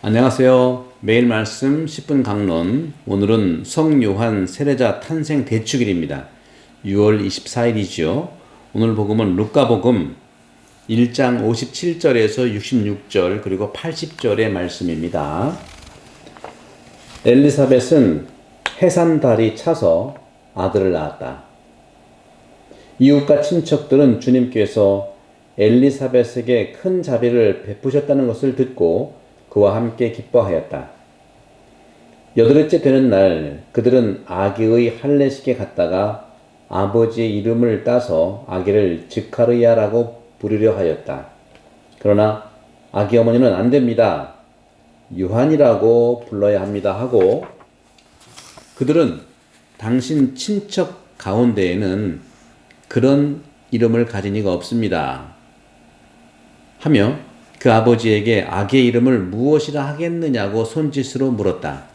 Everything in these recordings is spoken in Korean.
안녕하세요. 매일 말씀 10분 강론. 오늘은 성요한 세례자 탄생 대축일입니다. 6월 24일이죠. 오늘 복음은 루카복음 1장 57절에서 66절 그리고 80절의 말씀입니다. 엘리사벳은 해산달이 차서 아들을 낳았다. 이웃과 친척들은 주님께서 엘리사벳에게 큰 자비를 베푸셨다는 것을 듣고 그와 함께 기뻐하였다. 여덟째 되는 날 그들은 아기의 할례식에 갔다가 아버지의 이름을 따서 아기를 즈카르야라고 부르려 하였다. 그러나 아기 어머니는 안 됩니다. 요한이라고 불러야 합니다 하고, 그들은 당신 친척 가운데에는 그런 이름을 가진 이가 없습니다 하며 그 아버지에게 아기의 이름을 무엇이라 하겠느냐고 손짓으로 물었다.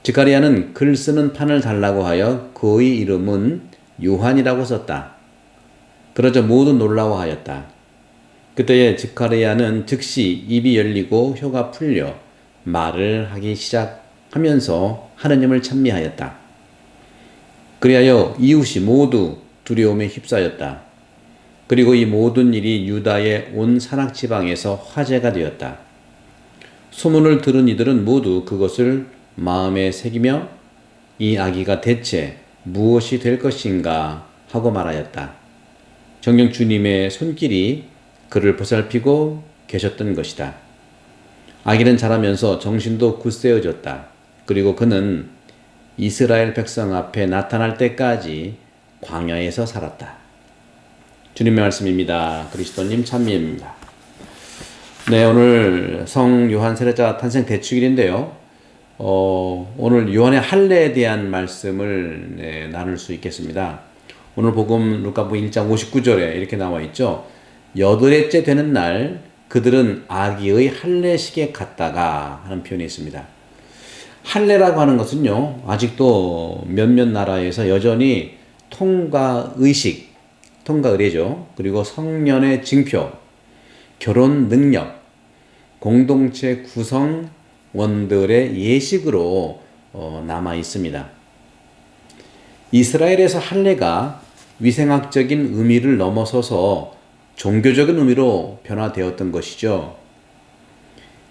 즈카리야는 글 쓰는 판을 달라고 하여 그의 이름은 요한이라고 썼다. 그러자 모두 놀라워하였다. 그때에 즈카리야는 즉시 입이 열리고 혀가 풀려 말을 하기 시작하면서 하느님을 찬미하였다. 그리하여 이웃이 모두 두려움에 휩싸였다. 그리고 이 모든 일이 유다의 온 산악 지방에서 화제가 되었다. 소문을 들은 이들은 모두 그것을 마음에 새기며 이 아기가 대체 무엇이 될 것인가 하고 말하였다. 정녕 주님의 손길이 그를 보살피고 계셨던 것이다. 아기는 자라면서 정신도 굳세어졌다. 그리고 그는 이스라엘 백성 앞에 나타날 때까지 광야에서 살았다. 주님의 말씀입니다. 그리스도님 찬미입니다. 네, 오늘 성 요한 세례자 탄생 대축일인데요. 오늘 요한의 할례에 대한 말씀을 나눌 수 있겠습니다. 오늘 복음 루카복음 1장 59절에 이렇게 나와 있죠. 여덟째 되는 날 그들은 아기의 할례식에 갔다가 하는 표현이 있습니다. 할례라고 하는 것은요, 아직도 몇몇 나라에서 여전히 통과의례죠. 그리고 성년의 징표, 결혼 능력, 공동체 구성원들의 예식으로 남아 있습니다. 이스라엘에서 할례가 위생학적인 의미를 넘어서서 종교적인 의미로 변화되었던 것이죠.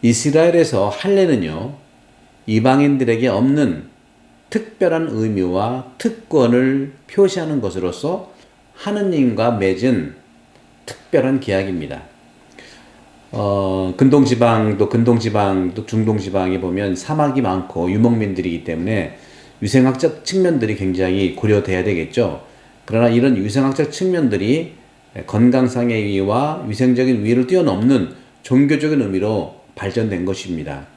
이스라엘에서 할례는요, 이방인들에게 없는 특별한 의미와 특권을 표시하는 것으로서 하느님과 맺은 특별한 계약입니다. 근동지방도 중동지방에 보면 사막이 많고 유목민들이기 때문에 위생학적 측면들이 굉장히 고려돼야 되겠죠. 그러나 이런 위생학적 측면들이 건강상의 위와 위생적인 위를 뛰어넘는 종교적인 의미로 발전된 것입니다.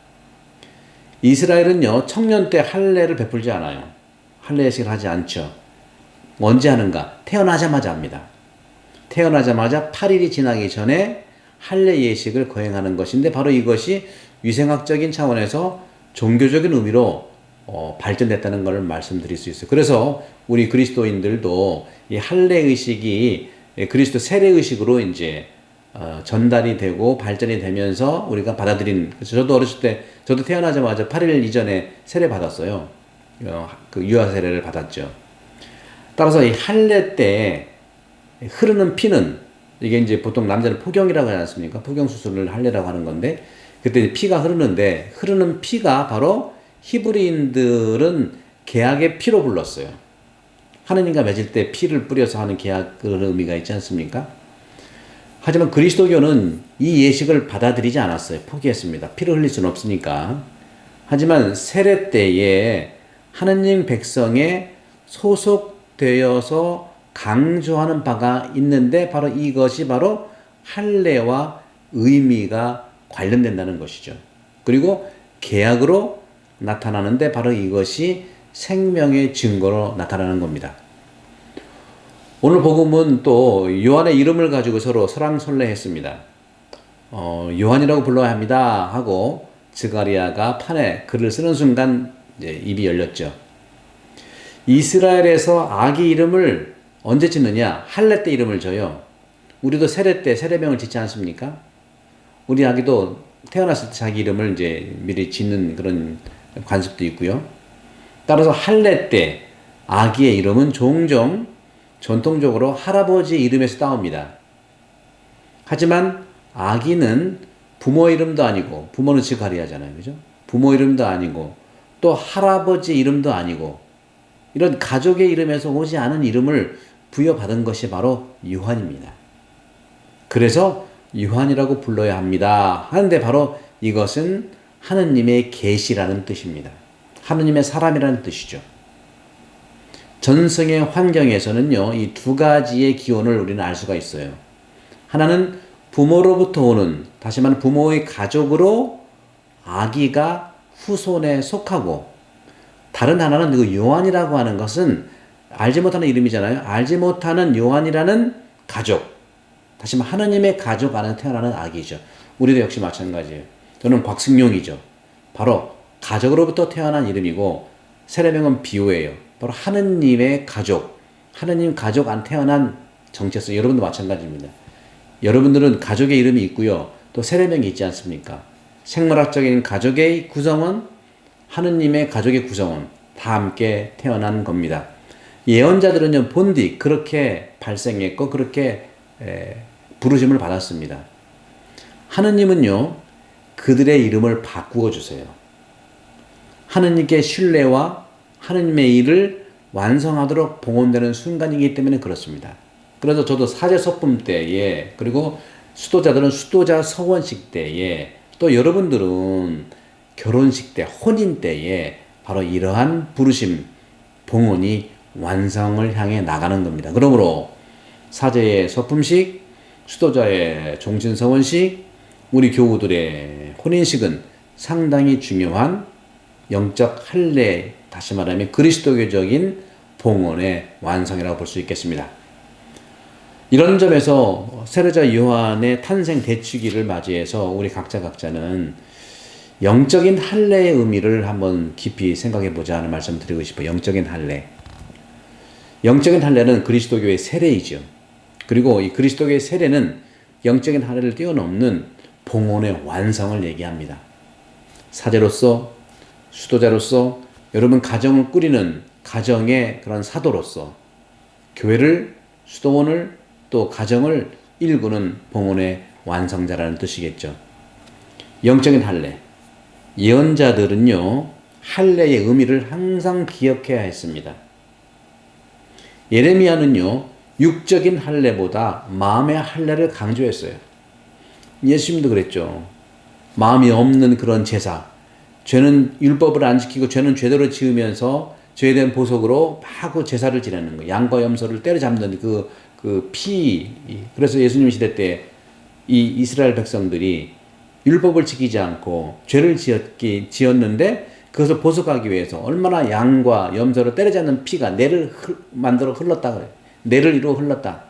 이스라엘은요, 청년 때 할례를 베풀지 않아요. 할례식을 하지 않죠. 언제 하는가? 태어나자마자 합니다. 태어나자마자 8일이 지나기 전에 할례 예식을 거행하는 것인데, 바로 이것이 위생학적인 차원에서 종교적인 의미로 발전됐다는 것을 말씀드릴 수 있어요. 그래서 우리 그리스도인들도 이 할례 의식이 그리스도 세례 의식으로 이제 전달이 되고 발전이 되면서 우리가 받아들인. 그래서 저도 어렸을 때, 저도 태어나자마자 8일 이전에 세례 받았어요. 그 유아 세례를 받았죠. 따라서 이 할례 때 흐르는 피는, 이게 이제 보통 남자는 포경이라고 하지 않습니까? 포경 수술을 할례라고 하는 건데, 그때 피가 흐르는데, 흐르는 피가 바로 히브리인들은 계약의 피로 불렀어요. 하느님과 맺을 때 피를 뿌려서 하는 계약, 그런 의미가 있지 않습니까? 하지만 그리스도교는 이 예식을 받아들이지 않았어요. 포기했습니다. 피를 흘릴 수는 없으니까. 하지만 세례 때에 하느님 백성의 소속되어서 강조하는 바가 있는데, 바로 이것이 바로 할례와 의미가 관련된다는 것이죠. 그리고 계약으로 나타나는데, 바로 이것이 생명의 증거로 나타나는 겁니다. 오늘 복음은 또 요한의 이름을 가지고 서로 설왕설래했습니다. 요한이라고 불러야 합니다 하고 즈가리야가 판에 글을 쓰는 순간 이제 입이 열렸죠. 이스라엘에서 아기 이름을 언제 짓느냐? 할례 때 이름을 줘요. 우리도 세례 때 세례명을 짓지 않습니까? 우리 아기도 태어났을 때 자기 이름을 이제 미리 짓는 그런 관습도 있고요. 따라서 할례 때 아기의 이름은 종종 전통적으로 할아버지 이름에서 따옵니다. 하지만 아기는 부모 이름도 아니고, 부모는 직가리 하잖아요. 그죠? 부모 이름도 아니고, 또 할아버지 이름도 아니고, 이런 가족의 이름에서 오지 않은 이름을 부여받은 것이 바로 요한입니다. 그래서 요한이라고 불러야 합니다. 하는데 바로 이것은 하느님의 계시라는 뜻입니다. 하느님의 사람이라는 뜻이죠. 전승의 환경에서는요, 이 두 가지의 기원을 우리는 알 수가 있어요. 하나는 부모로부터 오는, 다시 말하면 부모의 가족으로 아기가 후손에 속하고, 다른 하나는 그 요한이라고 하는 것은 알지 못하는 이름이잖아요. 알지 못하는 요한이라는 가족, 다시 말하면 하느님의 가족 안에 태어나는 아기죠. 우리도 역시 마찬가지예요. 저는 곽승용이죠. 바로 가족으로부터 태어난 이름이고, 세례명은 비오예요. 바로 하느님의 가족, 하느님 가족 안 태어난 정체성. 여러분도 마찬가지입니다. 여러분들은 가족의 이름이 있고요. 또 세례명이 있지 않습니까? 생물학적인 가족의 구성원, 하느님의 가족의 구성원 다 함께 태어난 겁니다. 예언자들은요, 본디 그렇게 발생했고 그렇게 부르심을 받았습니다. 하느님은요, 그들의 이름을 바꾸어 주세요. 하느님께 신뢰와 하느님의 일을 완성하도록 봉헌되는 순간이기 때문에 그렇습니다. 그래서 저도 사제 서품 때에, 그리고 수도자들은 수도자 서원식 때에, 또 여러분들은 결혼식 때, 혼인 때에 바로 이러한 부르심, 봉헌이 완성을 향해 나가는 겁니다. 그러므로 사제의 서품식, 수도자의 종신서원식, 우리 교우들의 혼인식은 상당히 중요한 영적 할례, 다시 말하면 그리스도교적인 봉헌의 완성이라고 볼 수 있겠습니다. 이런 점에서 세례자 요한의 탄생 대축일을 맞이해서 우리 각자는 영적인 할례의 의미를 한번 깊이 생각해 보자 하는 말씀을 드리고 싶어요. 영적인 할례. 영적인 할례는 그리스도교의 세례이죠. 그리고 이 그리스도교의 세례는 영적인 할례를 뛰어넘는 봉헌의 완성을 얘기합니다. 사제로서, 수도자로서, 여러분 가정을 꾸리는 가정의 그런 사도로서 교회를, 수도원을, 또 가정을 일구는 봉헌의 완성자라는 뜻이겠죠. 영적인 할례. 예언자들은요, 할례의 의미를 항상 기억해야 했습니다. 예레미야는요, 육적인 할례보다 마음의 할례를 강조했어요. 예수님도 그랬죠. 마음이 없는 그런 제사. 죄는 율법을 안 지키고 죄는 죄대로 지으면서 죄에 대한 보석으로 막 제사를 지내는 거예요. 양과 염소를 때려잡는 그 피. 그래서 예수님 시대 때 이 이스라엘 백성들이 율법을 지키지 않고 죄를 지었는데 그것을 보석하기 위해서 얼마나 양과 염소를 때려잡는 피가 뇌를 만들어 흘렀다 그래요. 뇌를 이루어 흘렀다.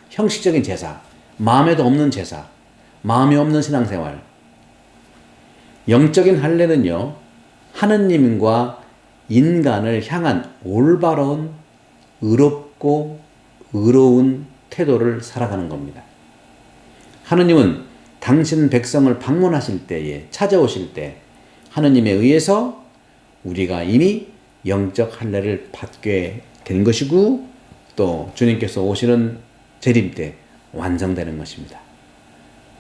형식적인 제사, 마음에도 없는 제사, 마음이 없는 신앙생활. 영적인 할례는요, 하느님과 인간을 향한 올바른, 의롭고 의로운 태도를 살아가는 겁니다. 하느님은 당신 백성을 방문하실 때에, 찾아오실 때 하느님에 의해서 우리가 이미 영적 할례를 받게 된 것이고, 또 주님께서 오시는 재림 때 완성되는 것입니다.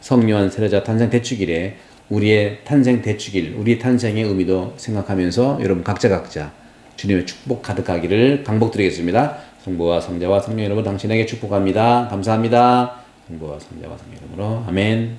성요한 세례자 탄생 대축일에 우리의 탄생 대축일, 우리 탄생의 의미도 생각하면서 여러분 각자 주님의 축복 가득하기를 강복드리겠습니다. 성부와 성자와 성령 여러분 당신에게 축복합니다. 감사합니다. 성부와 성자와 성령 이름으로 아멘.